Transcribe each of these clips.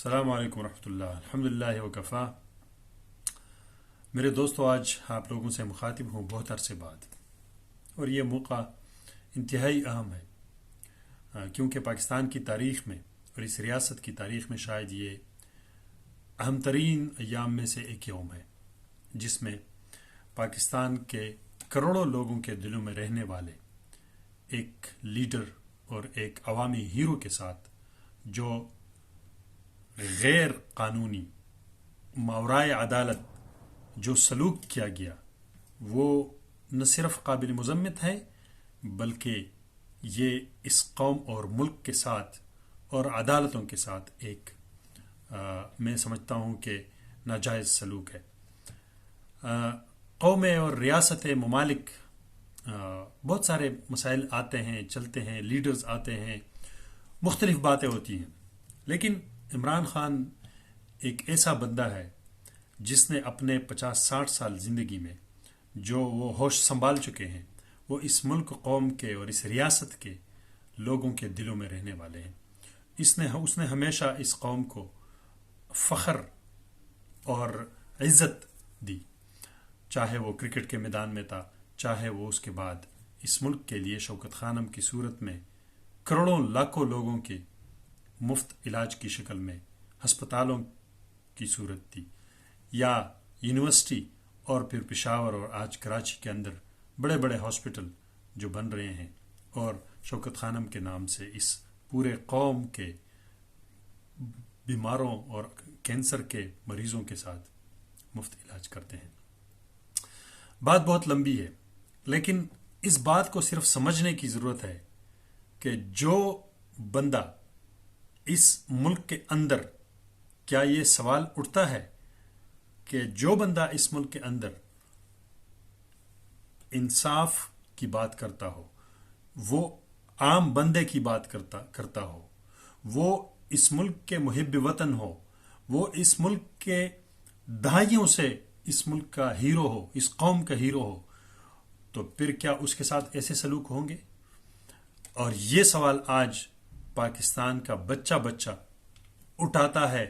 السلام علیکم ورحمۃ اللہ الحمد للہ وکفا۔ میرے دوستو، آج آپ لوگوں سے مخاطب ہوں بہت عرصے بعد، اور یہ موقع انتہائی اہم ہے کیونکہ پاکستان کی تاریخ میں اور اس ریاست کی تاریخ میں شاید یہ اہم ترین ایام میں سے ایک یوم ہے جس میں پاکستان کے کروڑوں لوگوں کے دلوں میں رہنے والے ایک لیڈر اور ایک عوامی ہیرو کے ساتھ جو غیر قانونی ماورائے عدالت جو سلوک کیا گیا وہ نہ صرف قابل مذمت ہے بلکہ یہ اس قوم اور ملک کے ساتھ اور عدالتوں کے ساتھ ایک میں سمجھتا ہوں کہ ناجائز سلوک ہے۔ قومیں اور ریاستیں ممالک بہت سارے مسائل آتے ہیں چلتے ہیں، لیڈرز آتے ہیں، مختلف باتیں ہوتی ہیں، لیکن عمران خان ایک ایسا بندہ ہے جس نے اپنے 50-60 سال زندگی میں جو وہ ہوش سنبھال چکے ہیں وہ اس ملک قوم کے اور اس ریاست کے لوگوں کے دلوں میں رہنے والے ہیں۔ اس نے ہمیشہ اس قوم کو فخر اور عزت دی، چاہے وہ کرکٹ کے میدان میں تھا، چاہے وہ اس کے بعد اس ملک کے لیے شوکت خانم کی صورت میں کروڑوں لاکھوں لوگوں کے مفت علاج کی شکل میں ہسپتالوں کی صورت تھی، یا یونیورسٹی اور پھر پشاور اور آج کراچی کے اندر بڑے بڑے ہاسپٹل جو بن رہے ہیں اور شوکت خانم کے نام سے اس پورے قوم کے بیماروں اور کینسر کے مریضوں کے ساتھ مفت علاج کرتے ہیں۔ بات بہت لمبی ہے، لیکن اس بات کو صرف سمجھنے کی ضرورت ہے کہ جو بندہ اس ملک کے اندر، کیا یہ سوال اٹھتا ہے کہ جو بندہ اس ملک کے اندر انصاف کی بات کرتا ہو، وہ عام بندے کی بات کرتا ہو، وہ اس ملک کے محب وطن ہو، وہ اس ملک کے دہائیوں سے اس ملک کا ہیرو ہو، اس قوم کا ہیرو ہو، تو پھر کیا اس کے ساتھ ایسے سلوک ہوں گے؟ اور یہ سوال آج پاکستان کا بچہ اٹھاتا ہے،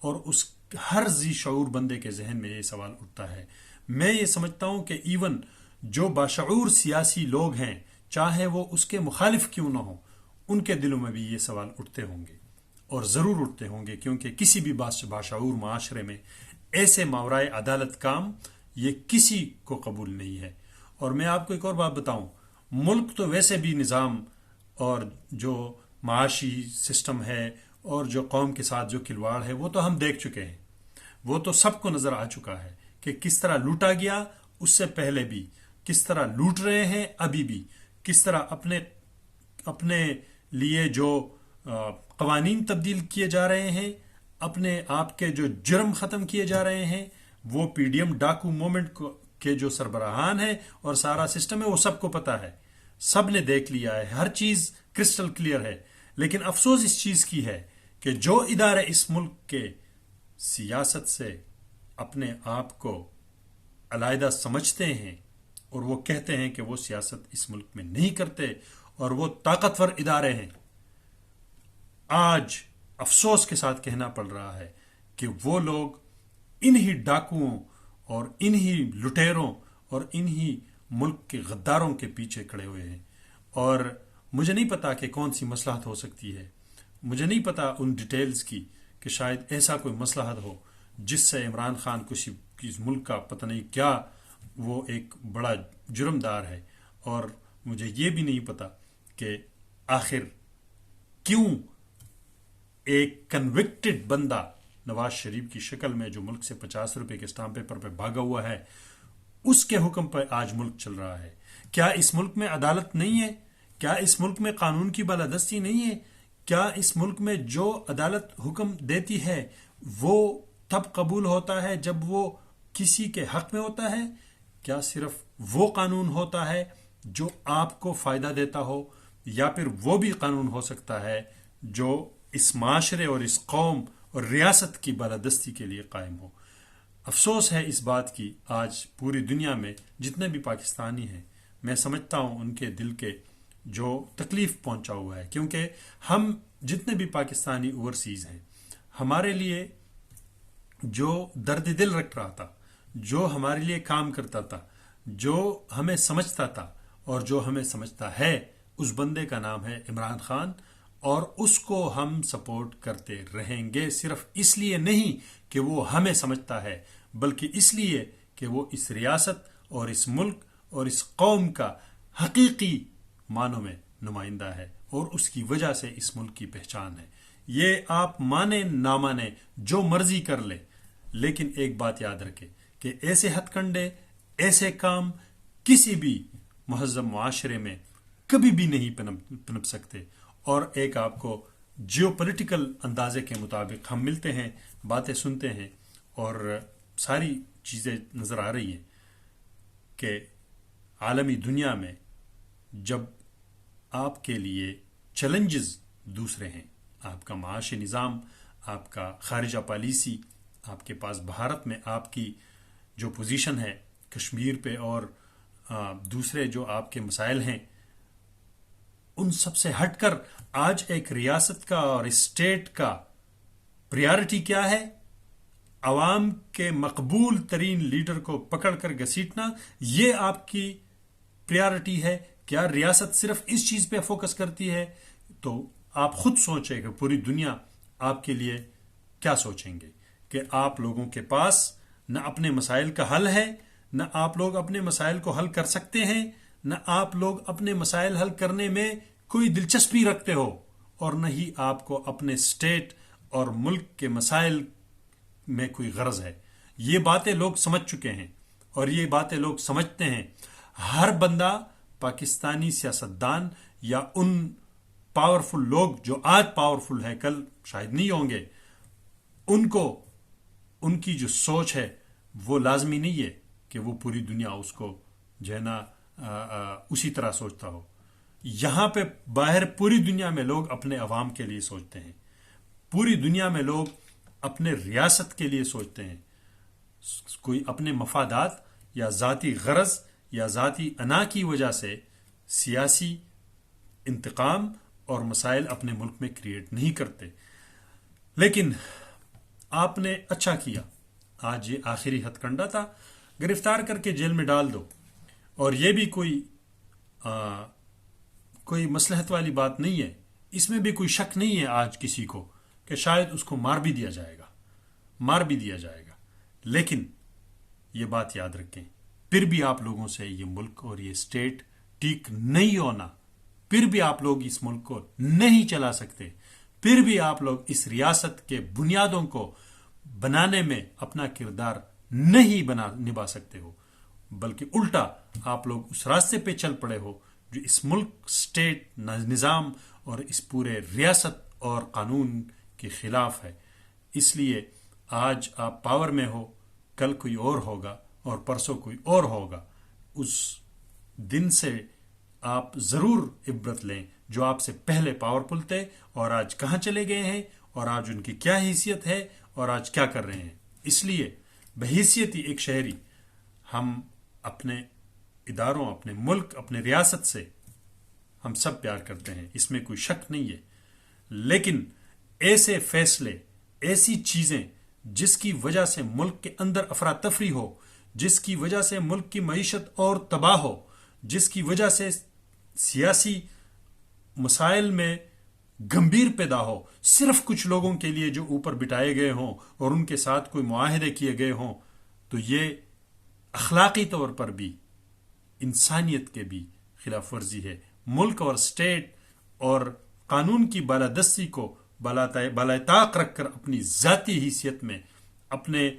اور اس ہر ذی شعور بندے کے ذہن میں یہ سوال اٹھتا ہے۔ میں یہ سمجھتا ہوں کہ ایون جو باشعور سیاسی لوگ ہیں، چاہے وہ اس کے مخالف کیوں نہ ہوں، ان کے دلوں میں بھی یہ سوال اٹھتے ہوں گے، اور ضرور اٹھتے ہوں گے، کیونکہ کسی بھی باشعور معاشرے میں ایسے ماورائے عدالت کام یہ کسی کو قبول نہیں ہے۔ اور میں آپ کو ایک اور بات بتاؤں، ملک تو ویسے بھی نظام اور جو معاشی سسٹم ہے اور جو قوم کے ساتھ جو کھلواڑ ہے وہ تو ہم دیکھ چکے ہیں، وہ تو سب کو نظر آ چکا ہے کہ کس طرح لوٹا گیا، اس سے پہلے بھی کس طرح لوٹ رہے ہیں، ابھی بھی کس طرح اپنے لیے جو قوانین تبدیل کیے جا رہے ہیں، اپنے آپ کے جو جرم ختم کیے جا رہے ہیں، وہ پی ڈی ایم ڈاکو مومنٹ کے جو سربراہان ہیں اور سارا سسٹم ہے وہ سب کو پتہ ہے، سب نے دیکھ لیا ہے، ہر چیز کرسٹل کلیئر ہے۔ لیکن افسوس اس چیز کی ہے کہ جو ادارے اس ملک کے سیاست سے اپنے آپ کو علیحدہ سمجھتے ہیں اور وہ کہتے ہیں کہ وہ سیاست اس ملک میں نہیں کرتے اور وہ طاقتور ادارے ہیں، آج افسوس کے ساتھ کہنا پڑ رہا ہے کہ وہ لوگ انہی ڈاکوؤں اور انہی لٹیروں اور انہی ملک کے غداروں کے پیچھے کھڑے ہوئے ہیں۔ اور مجھے نہیں پتا کہ کون سی مصلحت ہو سکتی ہے، مجھے نہیں پتا ان ڈیٹیلز کی کہ شاید ایسا کوئی مصلحت ہو جس سے عمران خان کسی ملک کا پتہ نہیں کیا وہ ایک بڑا جرمدار ہے، اور مجھے یہ بھی نہیں پتا کہ آخر کیوں ایک کنوکٹڈ بندہ نواز شریف کی شکل میں جو ملک سے 50 روپے کے اسٹامپ پیپر پہ بھاگا ہوا ہے، اس کے حکم پر آج ملک چل رہا ہے۔ کیا اس ملک میں عدالت نہیں ہے؟ کیا اس ملک میں قانون کی بالادستی نہیں ہے؟ کیا اس ملک میں جو عدالت حکم دیتی ہے وہ تب قبول ہوتا ہے جب وہ کسی کے حق میں ہوتا ہے؟ کیا صرف وہ قانون ہوتا ہے جو آپ کو فائدہ دیتا ہو، یا پھر وہ بھی قانون ہو سکتا ہے جو اس معاشرے اور اس قوم اور ریاست کی بالادستی کے لیے قائم ہو؟ افسوس ہے اس بات کی، آج پوری دنیا میں جتنے بھی پاکستانی ہیں، میں سمجھتا ہوں ان کے دل کے جو تکلیف پہنچا ہوا ہے، کیونکہ ہم جتنے بھی پاکستانی اوورسیز ہیں، ہمارے لیے جو درد دل رکھ رہا تھا، جو ہمارے لیے کام کرتا تھا، جو ہمیں سمجھتا تھا اور جو ہمیں سمجھتا ہے، اس بندے کا نام ہے عمران خان، اور اس کو ہم سپورٹ کرتے رہیں گے، صرف اس لیے نہیں کہ وہ ہمیں سمجھتا ہے، بلکہ اس لیے کہ وہ اس ریاست اور اس ملک اور اس قوم کا حقیقی معنوں میں نمائندہ ہے، اور اس کی وجہ سے اس ملک کی پہچان ہے۔ یہ آپ مانیں نہ مانیں، جو مرضی کر لے، لیکن ایک بات یاد رکھے کہ ایسے ہتھ کنڈے، ایسے کام کسی بھی مہذب معاشرے میں کبھی بھی نہیں پنپ سکتے۔ اور ایک آپ کو جیو پولیٹیکل اندازے کے مطابق ہم ملتے ہیں، باتیں سنتے ہیں، اور ساری چیزیں نظر آ رہی ہیں کہ عالمی دنیا میں جب آپ کے لیے چیلنجز دوسرے ہیں، آپ کا معاشی نظام، آپ کا خارجہ پالیسی، آپ کے پاس بھارت میں آپ کی جو پوزیشن ہے کشمیر پہ، اور دوسرے جو آپ کے مسائل ہیں، ان سب سے ہٹ کر آج ایک ریاست کا اور اسٹیٹ کا پریارٹی کیا ہے؟ عوام کے مقبول ترین لیڈر کو پکڑ کر گھسیٹنا، یہ آپ کی پریارٹی ہے؟ کیا ریاست صرف اس چیز پہ فوکس کرتی ہے؟ تو آپ خود سوچیں کہ پوری دنیا آپ کے لیے کیا سوچیں گے، کہ آپ لوگوں کے پاس نہ اپنے مسائل کا حل ہے، نہ آپ لوگ اپنے مسائل کو حل کر سکتے ہیں، نہ آپ لوگ اپنے مسائل حل کرنے میں کوئی دلچسپی رکھتے ہو، اور نہ ہی آپ کو اپنے اسٹیٹ اور ملک کے مسائل میں کوئی غرض ہے۔ یہ باتیں لوگ سمجھ چکے ہیں، اور یہ باتیں لوگ سمجھتے ہیں۔ ہر بندہ، پاکستانی سیاستدان یا ان پاورفل لوگ جو آج پاورفل ہیں، کل شاید نہیں ہوں گے، ان کو ان کی جو سوچ ہے وہ لازمی نہیں ہے کہ وہ پوری دنیا اس کو جو ہے نا اسی طرح سوچتا ہو۔ یہاں پہ باہر پوری دنیا میں لوگ اپنے عوام کے لیے سوچتے ہیں، پوری دنیا میں لوگ اپنے ریاست کے لیے سوچتے ہیں۔ کوئی اپنے مفادات یا ذاتی غرض یا ذاتی انا کی وجہ سے سیاسی انتقام اور مسائل اپنے ملک میں کریٹ نہیں کرتے۔ لیکن آپ نے اچھا کیا، آج یہ آخری ہتھ کنڈا تھا، گرفتار کر کے جیل میں ڈال دو، اور یہ بھی کوئی مصلحت والی بات نہیں ہے، اس میں بھی کوئی شک نہیں ہے آج کسی کو کہ شاید اس کو مار بھی دیا جائے گا۔ لیکن یہ بات یاد رکھیں، پھر بھی آپ لوگوں سے یہ ملک اور یہ اسٹیٹ ٹھیک نہیں ہونا، پھر بھی آپ لوگ اس ملک کو نہیں چلا سکتے، پھر بھی آپ لوگ اس ریاست کے بنیادوں کو بنانے میں اپنا کردار نہیں نبھا سکتے ہو، بلکہ الٹا آپ لوگ اس راستے پہ چل پڑے ہو جو اس ملک، اسٹیٹ نظام اور اس پورے ریاست اور قانون کے خلاف ہے۔ اس لیے آج آپ پاور میں ہو، کل کوئی اور ہوگا اور پرسوں کوئی اور ہوگا۔ اس دن سے آپ ضرور عبرت لیں جو آپ سے پہلے پاورفل تھے اور آج کہاں چلے گئے ہیں، اور آج ان کی کیا حیثیت ہے اور آج کیا کر رہے ہیں۔ اس لیے بحیثیتی ایک شہری، ہم اپنے اداروں، اپنے ملک، اپنے ریاست سے ہم سب پیار کرتے ہیں، اس میں کوئی شک نہیں ہے، لیکن ایسے فیصلے، ایسی چیزیں جس کی وجہ سے ملک کے اندر افراتفری ہو، جس کی وجہ سے ملک کی معیشت اور تباہ ہو، جس کی وجہ سے سیاسی مسائل میں گمبھیر پیدا ہو، صرف کچھ لوگوں کے لیے جو اوپر بٹھائے گئے ہوں اور ان کے ساتھ کوئی معاہدے کیے گئے ہوں، تو یہ اخلاقی طور پر بھی، انسانیت کے بھی خلاف ورزی ہے۔ ملک اور اسٹیٹ اور قانون کی بالادستی کو بالائے طاق رکھ کر اپنی ذاتی حیثیت میں، اپنے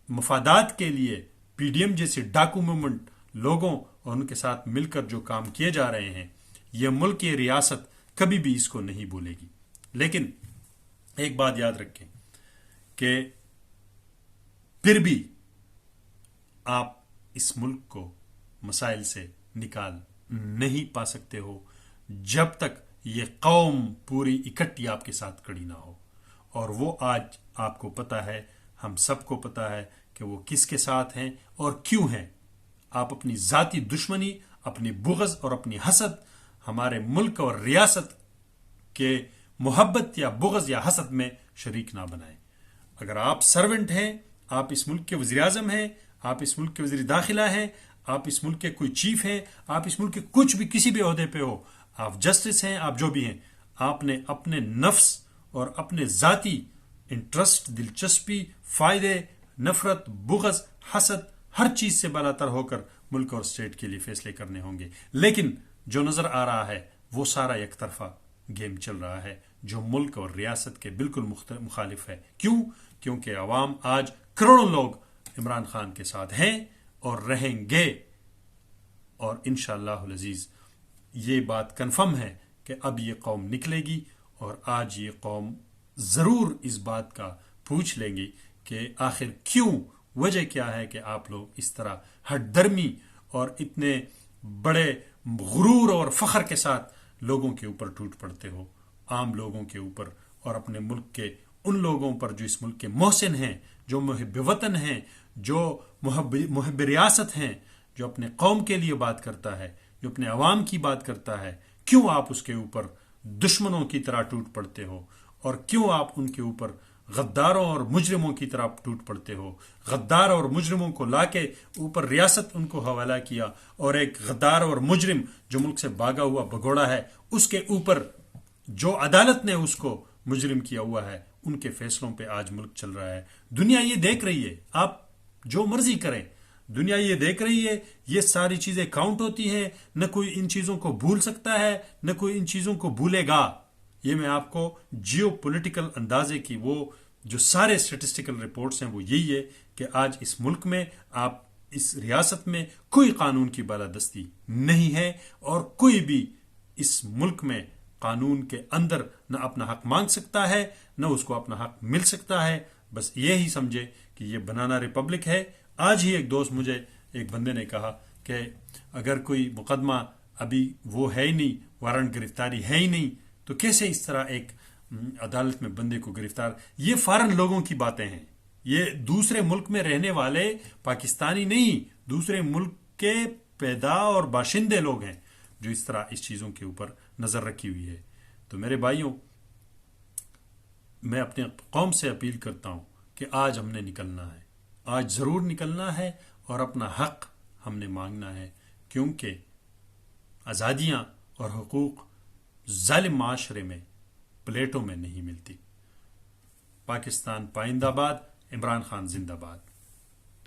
مفادات کے لیے پی ڈی ایم جیسے ڈاکو موومنٹ لوگوں اور ان کے ساتھ مل کر جو کام کیے جا رہے ہیں، یہ ملک، یہ ریاست کبھی بھی اس کو نہیں بھولے گی۔ لیکن ایک بات یاد رکھیں کہ پھر بھی آپ اس ملک کو مسائل سے نکال نہیں پا سکتے ہو جب تک یہ قوم پوری اکٹھی آپ کے ساتھ کھڑی نہ ہو، اور وہ آج آپ کو پتہ ہے، ہم سب کو پتہ ہے کہ وہ کس کے ساتھ ہیں اور کیوں ہیں۔ آپ اپنی ذاتی دشمنی، اپنی بغض اور اپنی حسد ہمارے ملک اور ریاست کے محبت یا بغض یا حسد میں شریک نہ بنائیں. اگر آپ سرونٹ ہیں، آپ اس ملک کے وزیر اعظم ہیں، آپ اس ملک کے وزیر داخلہ ہیں، آپ اس ملک کے کوئی چیف ہیں، آپ اس ملک کے کچھ بھی کسی بھی عہدے پہ ہو، آپ جسٹس ہیں، آپ جو بھی ہیں، آپ نے اپنے نفس اور اپنے ذاتی انٹرسٹ، دلچسپی، فائدے، نفرت، بغض، حسد، ہر چیز سے بالاتر ہو کر ملک اور اسٹیٹ کے لیے فیصلے کرنے ہوں گے. لیکن جو نظر آ رہا ہے وہ سارا یک طرفہ گیم چل رہا ہے جو ملک اور ریاست کے بالکل مخالف ہے. کیوں؟ کیونکہ عوام آج کروڑوں لوگ عمران خان کے ساتھ ہیں اور رہیں گے، اور انشاءاللہ العزیز یہ بات کنفرم ہے کہ اب یہ قوم نکلے گی، اور آج یہ قوم ضرور اس بات کا پوچھ لیں گی کہ آخر کیوں، وجہ کیا ہے کہ آپ لوگ اس طرح ہٹ درمی اور اتنے بڑے غرور اور فخر کے ساتھ لوگوں کے اوپر ٹوٹ پڑتے ہو، عام لوگوں کے اوپر، اور اپنے ملک کے ان لوگوں پر جو اس ملک کے محسن ہیں، جو محب وطن ہیں، جو محب ریاست ہیں، جو اپنے قوم کے لیے بات کرتا ہے، جو اپنے عوام کی بات کرتا ہے. کیوں آپ اس کے اوپر دشمنوں کی طرح ٹوٹ پڑتے ہو، اور کیوں آپ ان کے اوپر غداروں اور مجرموں کی طرح ٹوٹ پڑتے ہو؟ غدار اور مجرموں کو لا کے اوپر ریاست ان کو حوالہ کیا، اور ایک غدار اور مجرم جو ملک سے بھاگا ہوا بھگوڑا ہے، اس کے اوپر جو عدالت نے اس کو مجرم کیا ہوا ہے، ان کے فیصلوں پہ آج ملک چل رہا ہے. دنیا یہ دیکھ رہی ہے، آپ جو مرضی کریں، دنیا یہ دیکھ رہی ہے، یہ ساری چیزیں کاؤنٹ ہوتی ہیں. نہ کوئی ان چیزوں کو بھول سکتا ہے، نہ کوئی ان چیزوں کو بھولے گا. یہ میں آپ کو جیو پولیٹیکل اندازے کی وہ جو سارے اسٹیٹسٹیکل رپورٹس ہیں وہ یہی ہے کہ آج اس ملک میں، آپ اس ریاست میں کوئی قانون کی بالادستی نہیں ہے، اور کوئی بھی اس ملک میں قانون کے اندر نہ اپنا حق مانگ سکتا ہے، نہ اس کو اپنا حق مل سکتا ہے. بس یہی سمجھے کہ یہ بنانا ریپبلک ہے. آج ہی ایک دوست مجھے، ایک بندے نے کہا کہ اگر کوئی مقدمہ ابھی وہ ہے ہی نہیں، وارنٹ گرفتاری ہے ہی نہیں، تو کیسے اس طرح ایک عدالت میں بندے کو گرفتار؟ یہ فارن لوگوں کی باتیں ہیں، یہ دوسرے ملک میں رہنے والے پاکستانی نہیں، دوسرے ملک کے پیدا اور باشندے لوگ ہیں جو اس طرح اس چیزوں کے اوپر نظر رکھی ہوئی ہے. تو میرے بھائیوں، میں اپنے قوم سے اپیل کرتا ہوں کہ آج ہم نے نکلنا ہے، آج ضرور نکلنا ہے، اور اپنا حق ہم نے مانگنا ہے، کیونکہ آزادیاں اور حقوق ظالم معاشرے میں پلیٹوں میں نہیں ملتی. پاکستان پائندہ باد، عمران خان زندہ باد.